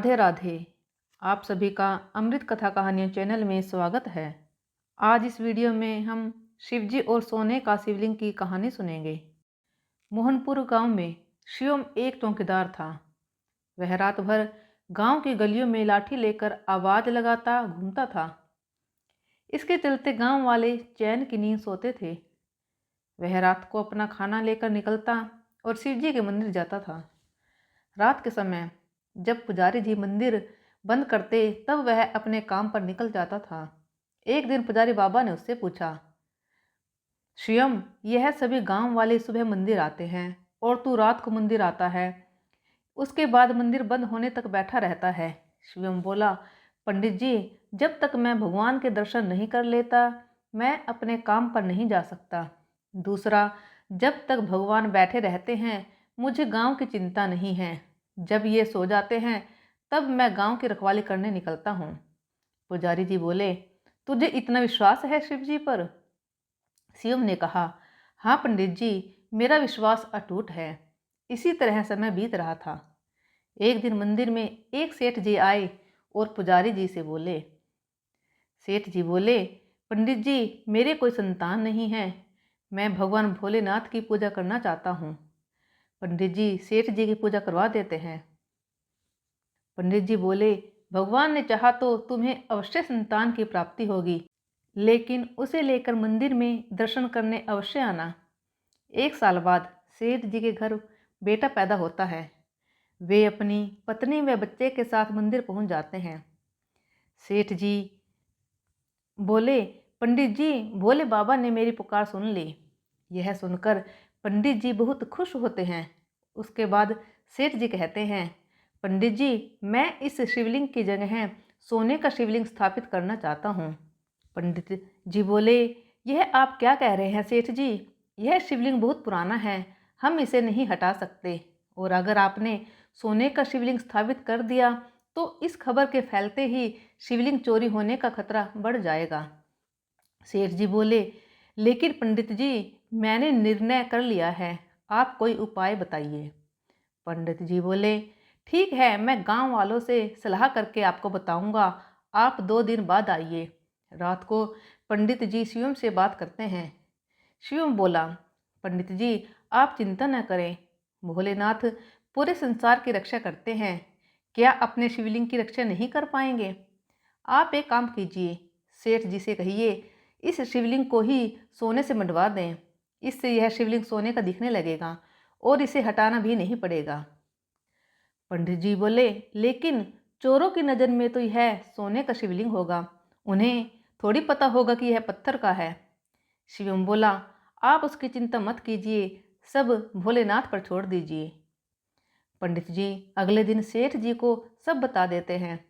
राधे राधे। आप सभी का अमृत कथा कहानियों चैनल में स्वागत है। आज इस वीडियो में हम शिवजी और सोने का शिवलिंग की कहानी सुनेंगे। मोहनपुर गांव में शिवम एक चौकीदार था। वह रात भर गांव की गलियों में लाठी लेकर आवाज लगाता घूमता था। इसके चलते गांव वाले चैन की नींद सोते थे। वह रात को अपना खाना लेकर निकलता और शिवजी के मंदिर जाता था। रात के समय जब पुजारी जी मंदिर बंद करते तब वह अपने काम पर निकल जाता था। एक दिन पुजारी बाबा ने उससे पूछा, शिवम, यह सभी गांव वाले सुबह मंदिर आते हैं और तू रात को मंदिर आता है, उसके बाद मंदिर बंद होने तक बैठा रहता है। शिवम बोला, पंडित जी, जब तक मैं भगवान के दर्शन नहीं कर लेता मैं अपने काम पर नहीं जा सकता। दूसरा, जब तक भगवान बैठे रहते हैं मुझे गांव की चिंता नहीं है। जब ये सो जाते हैं तब मैं गांव की रखवाली करने निकलता हूँ। पुजारी जी बोले, तुझे इतना विश्वास है शिव जी पर? शिवम ने कहा, हाँ पंडित जी, मेरा विश्वास अटूट है। इसी तरह समय बीत रहा था। एक दिन मंदिर में एक सेठ जी आए और पुजारी जी से बोले। सेठ जी बोले, पंडित जी, मेरे कोई संतान नहीं है, मैं भगवान भोलेनाथ की पूजा करना चाहता हूँ। पंडित जी सेठ जी की पूजा करवा देते हैं। पंडित जी बोले, भगवान ने चाहा तो तुम्हें अवश्य संतान की प्राप्ति होगी, लेकिन उसे लेकर मंदिर में दर्शन करने अवश्य आना। 1 साल बाद सेठ जी के घर बेटा पैदा होता है। वे अपनी पत्नी व बच्चे के साथ मंदिर पहुंच जाते हैं। सेठ जी बोले, पंडित जी, भोले बाबा ने मेरी पुकार सुन ली। यह सुनकर पंडित जी बहुत खुश होते हैं। उसके बाद सेठ जी कहते हैं, पंडित जी, मैं इस शिवलिंग की जगह सोने का शिवलिंग स्थापित करना चाहता हूँ। पंडित जी बोले, यह आप क्या कह रहे हैं सेठ जी? यह शिवलिंग बहुत पुराना है, हम इसे नहीं हटा सकते, और अगर आपने सोने का शिवलिंग स्थापित कर दिया तो इस खबर के फैलते ही शिवलिंग चोरी होने का खतरा बढ़ जाएगा। सेठ जी बोले, लेकिन पंडित जी, मैंने निर्णय कर लिया है, आप कोई उपाय बताइए। पंडित जी बोले, ठीक है, मैं गांव वालों से सलाह करके आपको बताऊंगा, आप 2 दिन बाद आइए। रात को पंडित जी शिवम से बात करते हैं। शिवम बोला, पंडित जी, आप चिंता न करें, भोलेनाथ पूरे संसार की रक्षा करते हैं, क्या अपने शिवलिंग की रक्षा नहीं कर पाएंगे? आप एक काम कीजिए, सेठ जी से कहिए इस शिवलिंग को ही सोने से मढ़वा दें, इससे यह शिवलिंग सोने का दिखने लगेगा और इसे हटाना भी नहीं पड़ेगा। पंडित जी बोले, लेकिन चोरों की नज़र में तो यह सोने का शिवलिंग होगा, उन्हें थोड़ी पता होगा कि यह पत्थर का है। शिवम बोला, आप उसकी चिंता मत कीजिए, सब भोलेनाथ पर छोड़ दीजिए। पंडित जी अगले दिन सेठ जी को सब बता देते हैं।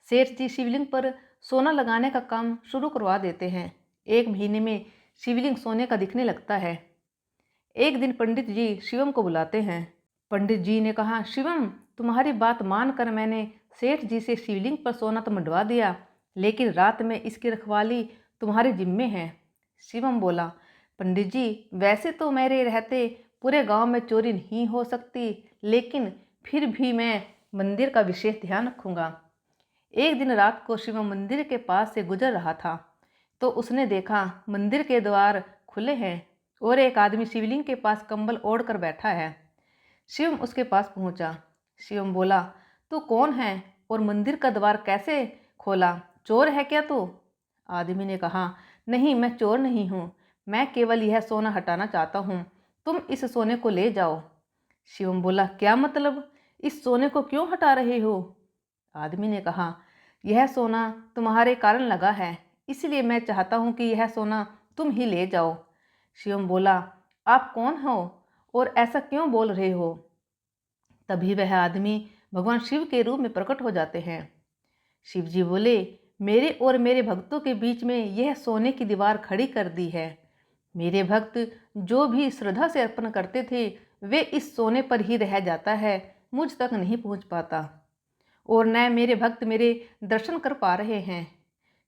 सेठ जी शिवलिंग पर सोना लगाने का काम शुरू करवा देते हैं। 1 महीने में शिवलिंग सोने का दिखने लगता है। एक दिन पंडित जी शिवम को बुलाते हैं। पंडित जी ने कहा, शिवम, तुम्हारी बात मानकर मैंने सेठ जी से शिवलिंग पर सोना तो मंडवा दिया, लेकिन रात में इसकी रखवाली तुम्हारे जिम्मे है। शिवम बोला, पंडित जी, वैसे तो मेरे रहते पूरे गांव में चोरी नहीं हो सकती, लेकिन फिर भी मैं मंदिर का विशेष ध्यान रखूंगा। एक दिन रात को शिवम मंदिर के पास से गुजर रहा था तो उसने देखा मंदिर के द्वार खुले हैं और एक आदमी शिवलिंग के पास कंबल ओढ़ कर बैठा है। शिवम उसके पास पहुंचा। शिवम बोला, तू कौन है और मंदिर का द्वार कैसे खोला? चोर है क्या तू? आदमी ने कहा, नहीं, मैं चोर नहीं हूँ, मैं केवल यह सोना हटाना चाहता हूँ, तुम इस सोने को ले जाओ। शिवम बोला, क्या मतलब? इस सोने को क्यों हटा रहे हो? आदमी ने कहा, यह सोना तुम्हारे कारण लगा है, इसलिए मैं चाहता हूँ कि यह सोना तुम ही ले जाओ। शिवम बोला, आप कौन हो और ऐसा क्यों बोल रहे हो? तभी वह आदमी भगवान शिव के रूप में प्रकट हो जाते हैं। शिव जी बोले, मेरे और मेरे भक्तों के बीच में यह सोने की दीवार खड़ी कर दी है। मेरे भक्त जो भी श्रद्धा से अर्पण करते थे वे इस सोने पर ही रह जाता है, मुझ तक नहीं पहुँच पाता, और न मेरे भक्त मेरे दर्शन कर पा रहे हैं।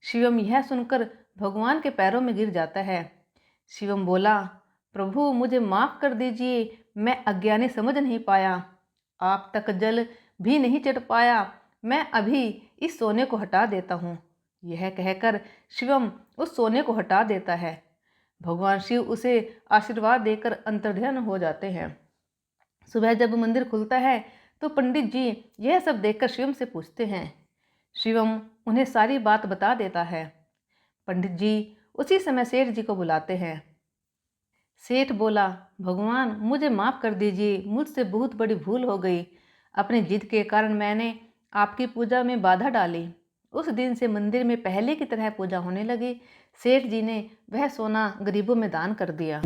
शिवम यह सुनकर भगवान के पैरों में गिर जाता है। शिवम बोला, प्रभु, मुझे माफ़ कर दीजिए, मैं अज्ञानी समझ नहीं पाया, आप तक जल भी नहीं चढ़ पाया, मैं अभी इस सोने को हटा देता हूँ। यह कहकर शिवम उस सोने को हटा देता है। भगवान शिव उसे आशीर्वाद देकर अंतर्ध्यान हो जाते हैं। सुबह जब मंदिर खुलता है तो पंडित जी यह सब देखकर शिवम से पूछते हैं। शिवम उन्हें सारी बात बता देता है। पंडित जी उसी समय सेठ जी को बुलाते हैं। सेठ बोला, भगवान मुझे माफ़ कर दीजिए, मुझसे बहुत बड़ी भूल हो गई। अपनी जिद के कारण मैंने आपकी पूजा में बाधा डाली। उस दिन से मंदिर में पहले की तरह पूजा होने लगी। सेठ जी ने वह सोना गरीबों में दान कर दिया।